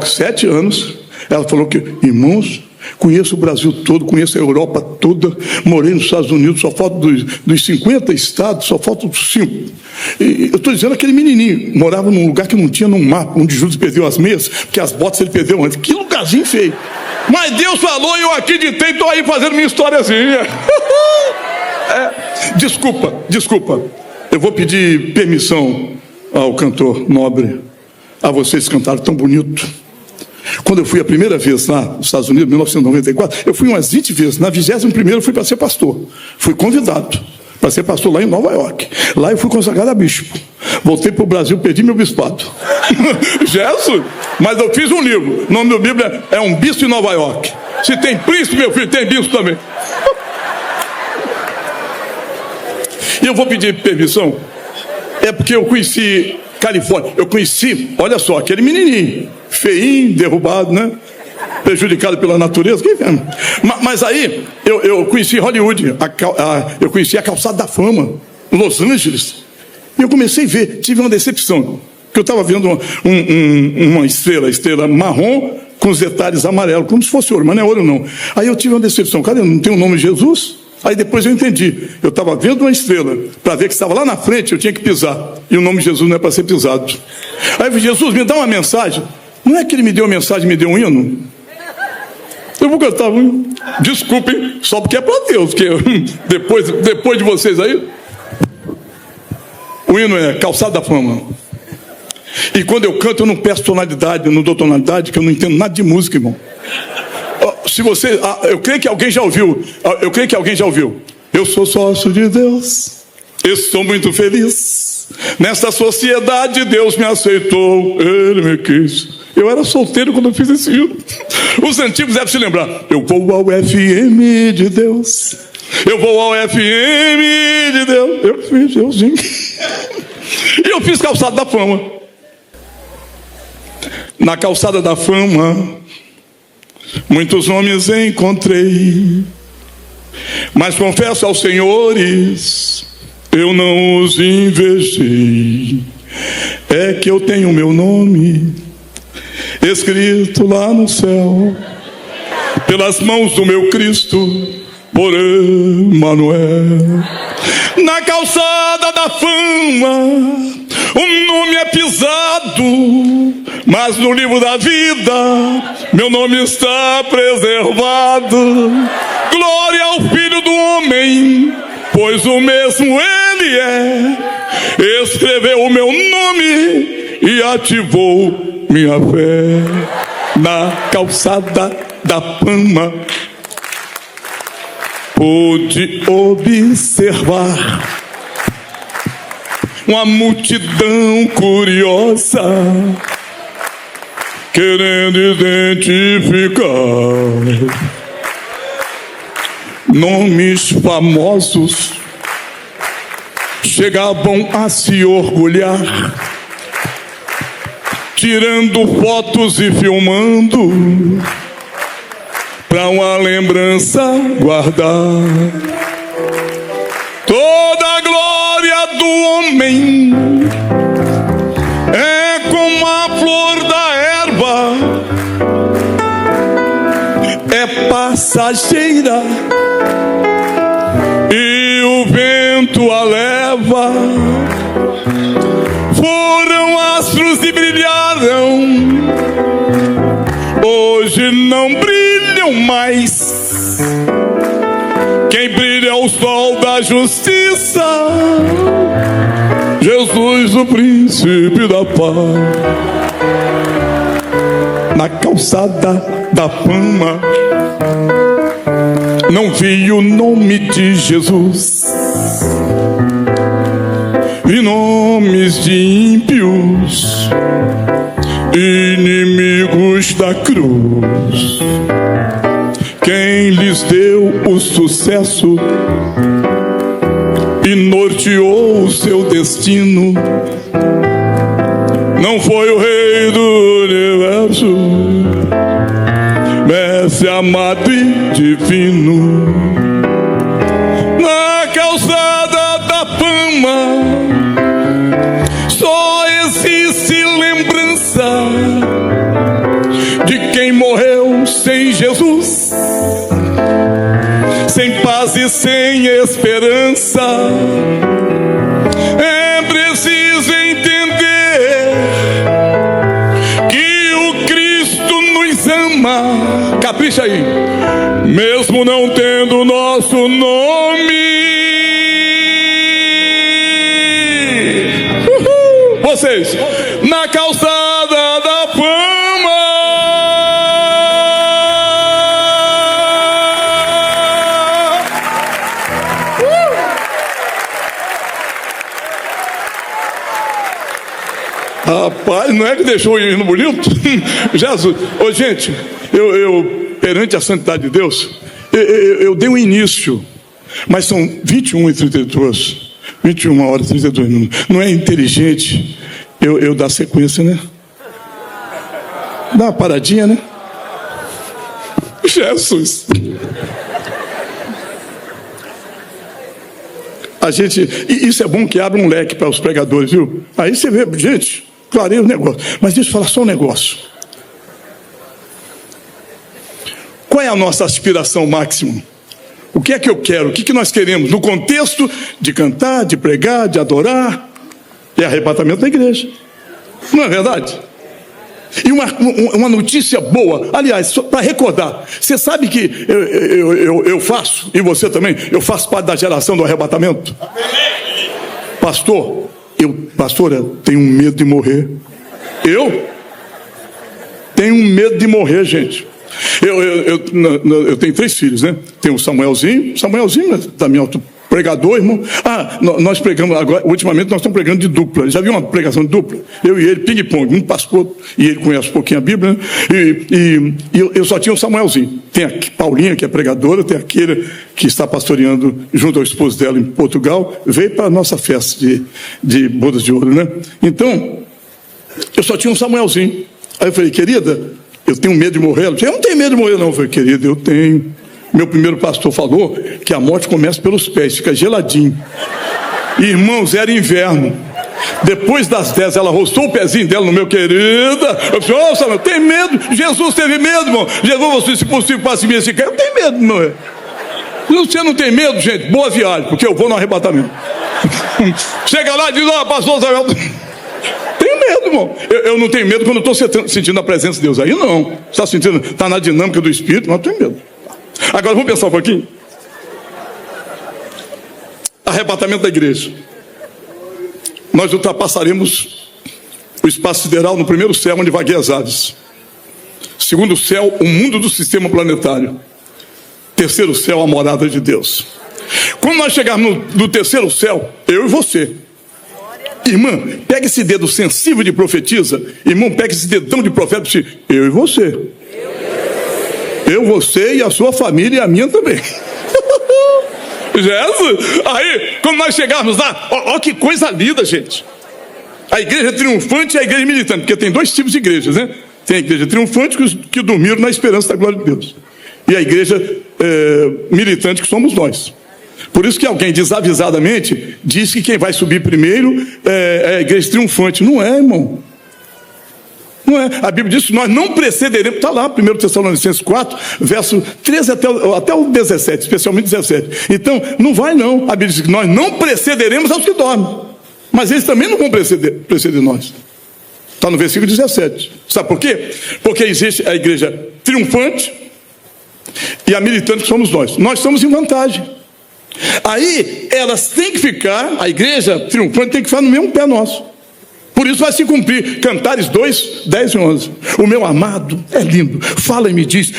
A: 7 anos, ela falou que, irmãos, conheço o Brasil todo, conheço a Europa toda, morei nos Estados Unidos, só falta dos 50 estados, só faltam 5. E eu estou dizendo aquele menininho, morava num lugar que não tinha num mapa, onde Judas perdeu as meias, porque as botas ele perdeu antes. Que lugarzinho feio. Mas Deus falou e eu acreditei, estou aí fazendo minha historiazinha. Desculpa. Eu vou pedir permissão ao cantor nobre, a vocês que cantaram tão bonito. Quando eu fui a primeira vez lá nos Estados Unidos, em 1994, eu fui umas 20 vezes. Na 21ª eu fui para ser pastor. Fui convidado para ser pastor lá em Nova York. Lá eu fui consagrado a bispo. Voltei para o Brasil, perdi meu bispado. Jesus! Mas eu fiz um livro. O nome do Bíblia é Um Bispo em Nova York. Se tem príncipe, meu filho, tem bispo também. E eu vou pedir permissão. É porque eu conheci Califórnia. Eu conheci, olha só, aquele menininho, feinho, derrubado, né? Prejudicado pela natureza. Mas aí, eu conheci Hollywood. Eu conheci a Calçada da Fama, Los Angeles. E eu comecei a ver, tive uma decepção. Porque eu estava vendo uma estrela marrom com os detalhes amarelos, como se fosse ouro, mas não é ouro não. Aí eu tive uma decepção. Cadê? Não tem o nome de Jesus? Aí depois eu entendi. Eu estava vendo uma estrela, para ver que estava lá na frente, eu tinha que pisar. E o nome de Jesus não é para ser pisado. Aí eu falei: Jesus, me dá uma mensagem. Não é que ele me deu uma mensagem, me deu um hino? Eu vou cantar um hino. Desculpem, só porque é para Deus, porque depois de vocês aí, o hino é Calçada da Fama. E quando eu canto, eu não peço tonalidade, eu não dou tonalidade, que eu não entendo nada de música, irmão. Se você, eu creio que alguém já ouviu. Eu sou sócio de Deus, estou muito feliz. Nesta sociedade Deus me aceitou, Ele me quis. Eu era solteiro quando eu fiz esse hino. Os antigos devem se lembrar. Eu vou ao FM de Deus, eu vou ao FM de Deus. Eu fiz, euzinho. E eu fiz Calçada da Fama. Na Calçada da Fama, muitos nomes encontrei, mas confesso aos senhores, eu não os invejei. É que eu tenho meu nome escrito lá no céu, pelas mãos do meu Cristo, por Emanuel. Na Calçada da Fama, o nome é pisado, mas no livro da vida meu nome está preservado. Glória ao Filho do Homem, pois o mesmo Ele é. Escreveu o meu nome e ativou minha fé. Na Calçada da Fama pude observar uma multidão curiosa, querendo identificar nomes famosos. Chegavam a se orgulhar, tirando fotos e filmando, para uma lembrança guardar. Toda a glória do homem é como a flor da erva, é passageira e o vento a leva. Foram astros e brilharam, hoje não brilham mais. Quem brilha é o sol da justiça, Jesus, o príncipe da paz. Na Calçada da Fama não vi o nome de Jesus, vi nomes de ímpios, inimigos da cruz. Quem lhes deu o sucesso e norteou o seu destino não foi o Rei do Universo, Mestre amado e divino. Na Calçada da Fama só existe lembrança de quem morreu sem Jesus, sem paz e sem esperança. É preciso entender que o Cristo nos ama. Capricha aí. Mesmo não tendo nosso nome. Vocês, na Calçada da Fama. Rapaz, não é que deixou o hino bonito? Jesus, ô gente, eu perante a santidade de Deus, eu dei um início, mas são 21h32, 21h32 minutos. Não é inteligente eu dar sequência, né? Dá uma paradinha, né? Jesus. A gente, e isso é bom que abre um leque para os pregadores, viu? Aí você vê, gente, clareia o negócio. Mas deixa eu falar só um negócio. Qual é a nossa aspiração máxima? O que é que eu quero? O que nós queremos? No contexto de cantar, de pregar, de adorar, é arrebatamento da igreja. Não é verdade? E uma notícia boa, aliás, para recordar, você sabe que eu faço, e você também, eu faço parte da geração do arrebatamento. Pastor, eu tenho medo de morrer. Eu tenho medo de morrer, gente. Eu tenho 3 filhos, né? Tem o Samuelzinho também pregador, irmão. Nós pregamos agora, ultimamente nós estamos pregando de dupla. Já viu uma pregação de dupla? Eu e ele, ping-pong, um pastor, e ele conhece um pouquinho a Bíblia, né? E eu só tinha o Samuelzinho. Tem a Paulinha, que é pregadora, tem aquele que está pastoreando junto ao esposo dela em Portugal, veio para a nossa festa de bodas de ouro, né? Então, eu só tinha um Samuelzinho. Aí eu falei, querida, eu tenho medo de morrer. Ela disse, eu não tenho medo de morrer, não. Eu falei, querida, eu tenho. Meu primeiro pastor falou que a morte começa pelos pés, fica geladinho. Irmãos, era inverno. Depois das 10, ela roçou o pezinho dela no meu, querida. Eu disse, ô, Samuel, tem medo? Jesus teve medo, irmão. Jesus, você, se possível, passe me esse cara. Eu tenho medo, irmão. Você não tem medo, gente? Boa viagem, porque eu vou no arrebatamento. Chega lá e diz, ó, pastor Samuel... Tenho medo, irmão. Eu não tenho medo quando eu estou sentindo a presença de Deus. Aí não. Está sentindo, está na dinâmica do Espírito, mas eu tenho medo. Agora vamos pensar um pouquinho. Arrebatamento da igreja. Nós ultrapassaremos o espaço sideral no primeiro céu, onde vagueiam as aves. Segundo céu, o mundo do sistema planetário. Terceiro céu, a morada de Deus. Quando nós chegarmos no terceiro céu, eu e você. Irmã, pega esse dedo sensível de profetiza. Irmão, pega esse dedão de profeta. Eu e você. Eu, você e a sua família e a minha também. Jesus! Aí, quando nós chegarmos lá, ó que coisa linda, gente. A igreja triunfante e a igreja militante. Porque tem 2 tipos de igrejas, né? Tem a igreja triunfante que dormiram na esperança da glória de Deus. E a igreja militante que somos nós. Por isso que alguém desavisadamente diz que quem vai subir primeiro é a igreja triunfante. Não é, irmão. Não é. A Bíblia diz que nós não precederemos. Está lá, 1 Tessalonicenses 4, verso 13 até o 17, especialmente 17. Então, não vai não. A Bíblia diz que nós não precederemos aos que dormem. Mas eles também não vão preceder nós. Está no versículo 17. Sabe por quê? Porque existe a igreja triunfante e a militante que somos nós. Nós estamos em vantagem. Aí elas têm que ficar, a igreja triunfante tem que ficar no mesmo pé nosso. Por isso vai se cumprir Cantares 2, 10 e 11. O meu amado é lindo, fala e me diz,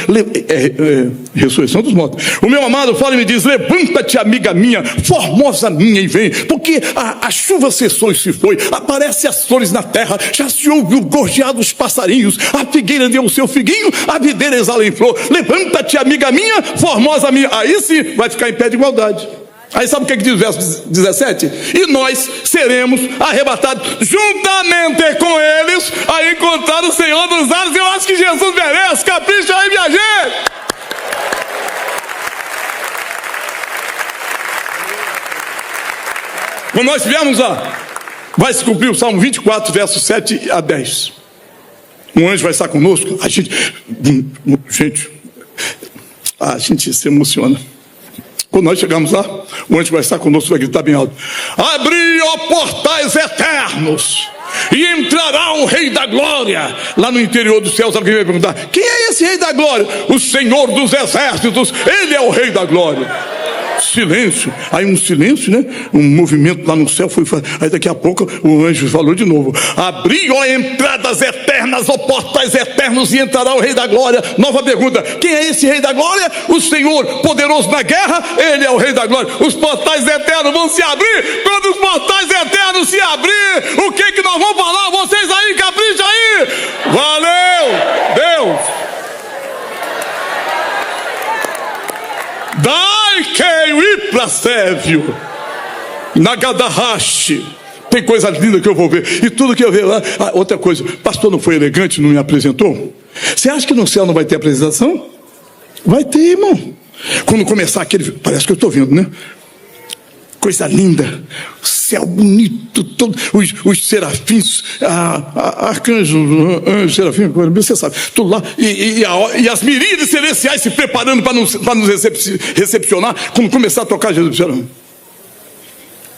A: ressurreição dos mortos. O meu amado fala e me diz, levanta-te, amiga minha, formosa minha, e vem. Porque a chuva cessou e se foi, aparecem as flores na terra, já se ouve o gorjear dos passarinhos, a figueira deu o seu figuinho, a videira exala em flor. Levanta-te, amiga minha, formosa minha. Aí sim vai ficar em pé de igualdade. Aí sabe o que diz o verso 17? E nós seremos arrebatados juntamente com eles a encontrar o Senhor dos ares. Eu acho que Jesus merece. Capricha aí, minha gente. Quando nós estivermos lá, vai se cumprir o Salmo 24, versos 7 a 10. Um anjo vai estar conosco. A gente se emociona. Quando nós chegarmos lá, o anjo vai estar conosco, vai gritar bem alto: abri, ó portais eternos, e entrará o Rei da Glória. Lá no interior dos céus, alguém vai perguntar: quem é esse Rei da Glória? O Senhor dos Exércitos, Ele é o Rei da Glória. Silêncio. Aí um silêncio, né? Um movimento lá no céu foi. Aí daqui a pouco o anjo falou de novo: abri, ó entradas eternas, ó portais eternos, e entrará o Rei da Glória. Nova pergunta: quem é esse Rei da Glória? O Senhor poderoso na guerra, Ele é o Rei da Glória. Os portais eternos vão se abrir. Quando os portais eternos se abrir, o que nós vamos falar? Vocês aí, capricha aí. Valeu, Deus. Dai que o Ipracévio Nagadahashi. Tem coisa linda que eu vou ver. E tudo que eu ver lá. Outra coisa, pastor não foi elegante, não me apresentou? Você acha que no céu não vai ter apresentação? Vai ter, irmão. Quando começar aquele, parece que eu estou vendo, né? Coisa linda, céu bonito, os serafins, arcanjos, anjos, serafins, você sabe, tudo lá, e as miríades celestiais se preparando para nos recepcionar, quando começar a tocar Jesus.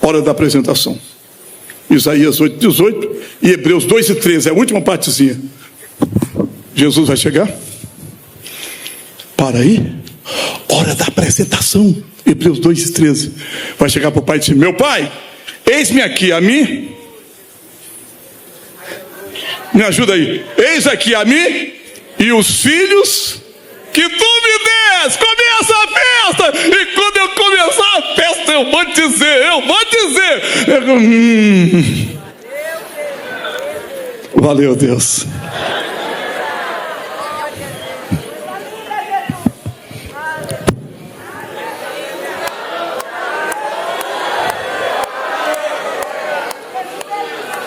A: Hora da apresentação. Isaías 8:18 e Hebreus 2:13, é a última partezinha. Jesus vai chegar. Para aí, hora da apresentação. Hebreus 2:13. Vai chegar para o pai e dizer: meu pai, eis-me aqui, a mim Me ajuda aí. Eis aqui a mim e os filhos que tu me des. Começa a festa. E quando eu começar a festa, eu vou dizer. Valeu, Deus.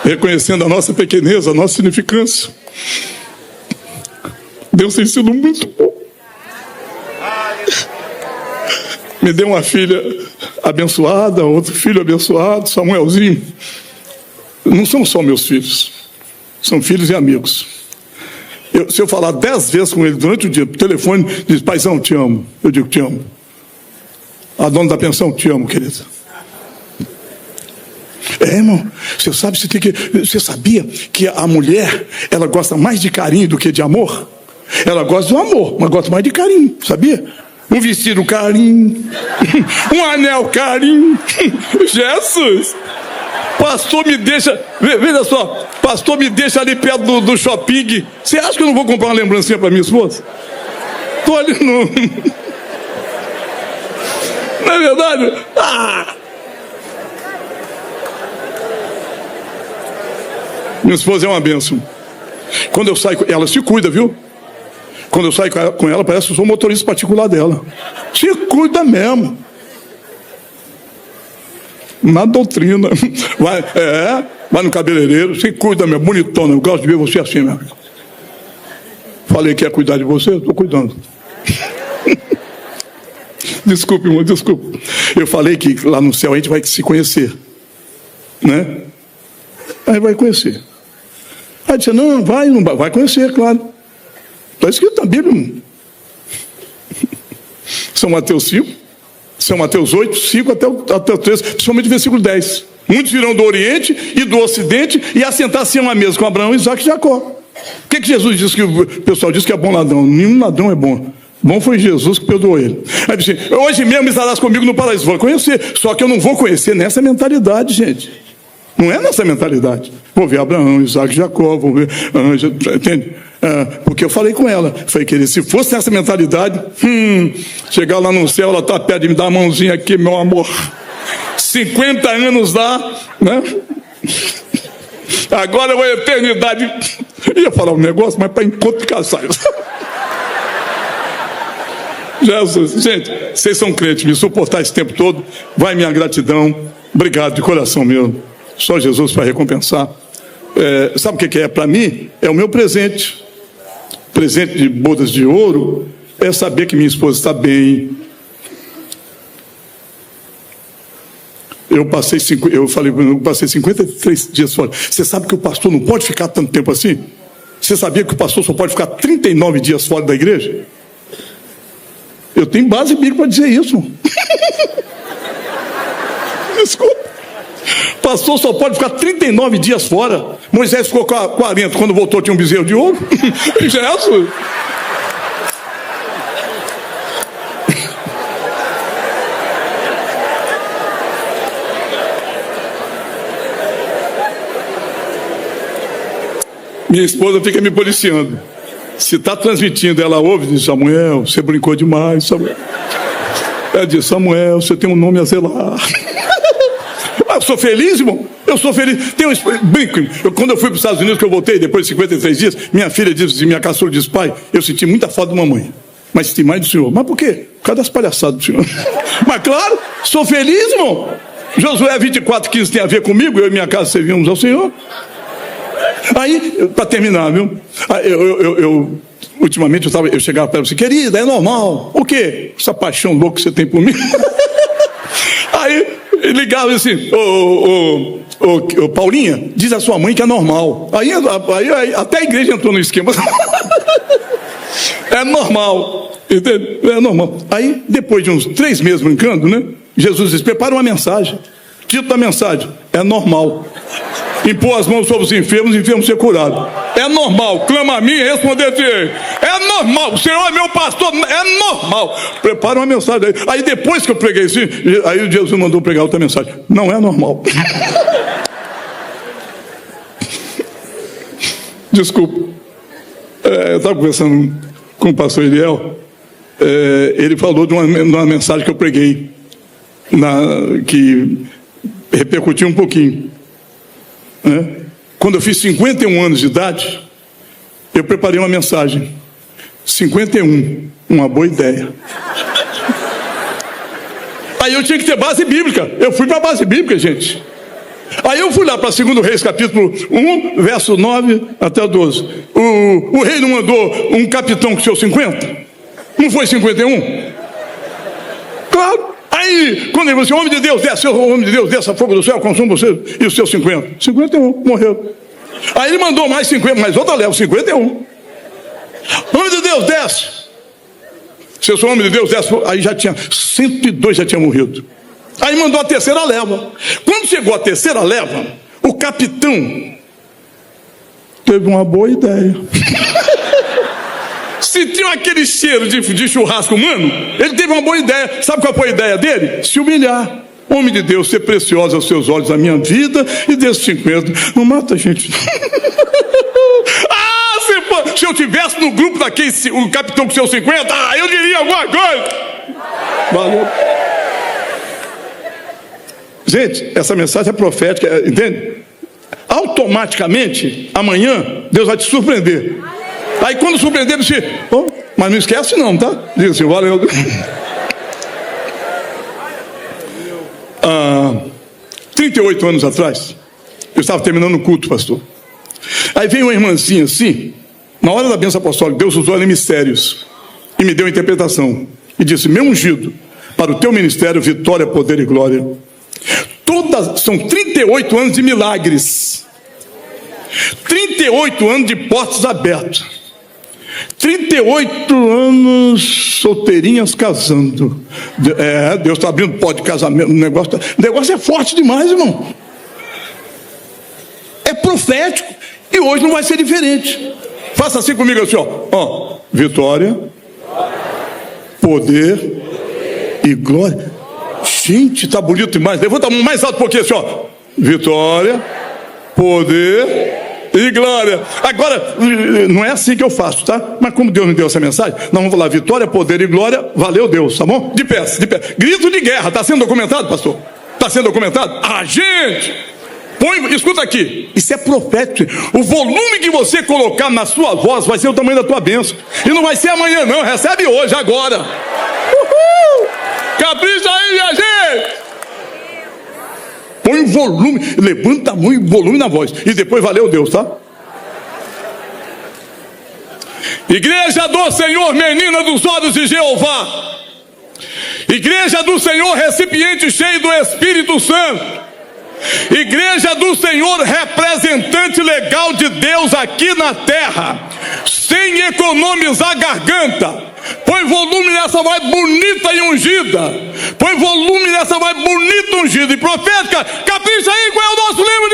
A: Reconhecendo a nossa pequeneza, a nossa significância. Deus tem sido muito bom. Me deu uma filha abençoada, outro filho abençoado, Samuelzinho. Não são só meus filhos, são filhos e amigos. Se eu falar 10 vezes com ele durante o dia, por telefone, diz: paizão, te amo. Eu digo: te amo. A dona da pensão: te amo, querida. Irmão, você sabia que a mulher, ela gosta mais de carinho do que de amor? Ela gosta do amor, mas gosta mais de carinho, sabia? Um vestido carinho, um anel carinho. Jesus! Pastor me deixa, veja só, pastor me deixa ali perto do shopping. Você acha que eu não vou comprar uma lembrancinha para minha esposa? Estou ali no... Não é verdade? Minha esposa é uma bênção. Quando eu saio, ela se cuida, viu? Quando eu saio com ela, parece que eu sou o motorista particular dela. Se cuida mesmo. Na doutrina. Vai no cabeleireiro, se cuida mesmo, bonitona. Eu gosto de ver você assim mesmo. Falei que ia cuidar de você, eu estou cuidando. Desculpe, irmão, desculpe. Eu falei que lá no céu a gente vai se conhecer. Né? Aí vai conhecer. Aí disse: não vai conhecer, claro. Está escrito na Bíblia. São Mateus 5, São Mateus 8, 5 até o 13, principalmente o versículo 10. Muitos virão do Oriente e do Ocidente e assentar-se a uma mesa com Abraão, Isaac e Jacó. O que Jesus disse que o pessoal diz que é bom ladrão? Nenhum ladrão é bom. Bom foi Jesus que perdoou ele. Aí disse: hoje mesmo estarás comigo no paraíso. Vou conhecer, só que eu não vou conhecer nessa mentalidade, gente. Não é nessa mentalidade. Vou ver Abraão, Isaac e Jacó, vou ver anjo, entende? Porque eu falei com ela, falei: querido, se fosse nessa mentalidade, chegar lá no céu, ela está perto de me dar a mãozinha aqui, meu amor. 50 anos dá, né? Agora é uma eternidade. Ia falar um negócio, mas para encontro de casais. Jesus, gente, vocês são crentes, me suportar esse tempo todo, vai minha gratidão. Obrigado de coração meu. Só Jesus para recompensar. Sabe o que é para mim? É o meu presente. Presente de bodas de ouro é saber que minha esposa está bem. Eu passei 53 dias fora. Você sabe que o pastor não pode ficar tanto tempo assim? Você sabia que o pastor só pode ficar 39 dias fora da igreja? Eu tenho base bíblica para dizer isso. Desculpa. Pastor só pode ficar 39 dias fora. Moisés ficou 40, quando voltou tinha um bezerro de ouro. Jesus. Minha esposa fica me policiando. Se está transmitindo, ela ouve e diz: Samuel, você brincou demais, Samuel. Ela diz: Samuel, você tem um nome a zelar. Eu sou feliz, irmão. Eu sou feliz. Brinco. Quando eu fui para os Estados Unidos, que eu voltei depois de 53 dias, minha filha disse, minha caçula disse: pai, eu senti muita falta da mamãe, mas senti mais do senhor. Mas por quê? Por causa das palhaçadas do senhor. Mas claro, sou feliz, irmão. Josué 24:15 tem a ver comigo. Eu e minha casa servimos ao Senhor. Aí, para terminar, viu? Ultimamente eu chegava para ela assim: querida, é normal. O quê? Essa paixão louca que você tem por mim. Aí ligava assim: ô Paulinha, diz a sua mãe que é normal. Aí até a igreja entrou no esquema. É normal, entende? É normal. Aí, depois de uns 3 meses brincando, né? Jesus disse: prepara uma mensagem. Título da mensagem: é normal impor as mãos sobre os enfermos ser curados. É normal. Clama a mim e responder-te-ei. É normal. O Senhor é meu pastor. É normal. Prepara uma mensagem. Aí depois que eu preguei assim, aí Jesus mandou pregar outra mensagem: não é normal. Desculpa. Eu estava conversando com o pastor Eliel. Ele falou de uma mensagem que eu preguei, que repercutiu um pouquinho. Né? Quando eu fiz 51 anos de idade, eu preparei uma mensagem. 51, uma boa ideia. Aí eu tinha que ter base bíblica. Eu fui para a base bíblica, gente. Aí eu fui lá para 2 Reis, capítulo 1, verso 9 até 12. O rei não mandou um capitão com seus 50? Não foi 51? Claro. Aí, quando ele disse, homem de Deus, desce a fogo do céu, consuma você e os seus 50. 51, morreu. Aí ele mandou mais 50, mais outra leva, 51. Homem de Deus, desce. Se eu sou homem de Deus, desce. Aí já tinha, 102 já tinha morrido. Aí mandou a terceira leva. Quando chegou a terceira leva, o capitão teve uma boa ideia. Sentiu aquele cheiro de churrasco humano, ele teve uma boa ideia. Sabe qual foi a ideia dele? Se humilhar. Homem de Deus, ser precioso aos seus olhos a minha vida, e desses 50, não mata a gente. Se eu tivesse no grupo daquele, o capitão com seus 50, eu diria alguma coisa. Valeu. Gente, essa mensagem é profética, entende? Automaticamente, amanhã, Deus vai te surpreender. Aí quando surpreender, você, mas não esquece não, tá? Diz assim, valeu. 38 anos atrás, eu estava terminando o culto, pastor. Aí veio uma irmãzinha assim, na hora da bênção apostólica, Deus usou ela em mistérios e me deu a interpretação e disse, meu ungido, para o teu ministério, vitória, poder e glória. São 38 anos de milagres, 38 anos de portas abertas, 38 anos solteirinhas casando. Deus está abrindo porta de casamento. O negócio é forte demais, irmão. É profético. E hoje não vai ser diferente. Faça assim comigo assim, ó. Vitória, poder e glória. Gente, tá bonito demais. Levanta a mão mais alto um pouquinho assim, ó. Vitória, poder e glória. Agora, não é assim que eu faço, tá? Mas como Deus me deu essa mensagem, nós vamos falar vitória, poder e glória. Valeu Deus, tá bom? De pé, de pé. Grito de guerra. Tá sendo documentado, pastor? Tá sendo documentado? Gente! Escuta aqui, isso é profético. O volume que você colocar na sua voz vai ser o tamanho da tua bênção. E não vai ser amanhã não, recebe hoje, agora. Uhul! Capricha aí, minha gente. Põe volume, levanta a mão e volume na voz. E depois valeu Deus, tá? Igreja do Senhor, menina dos olhos de Jeová. Igreja do Senhor, recipiente cheio do Espírito Santo. Igreja do Senhor, representante legal de Deus aqui na terra, sem economizar garganta. Põe volume nessa voz bonita e ungida. Põe volume nessa voz bonita e ungida e profética. Capricha aí, qual é o nosso livro?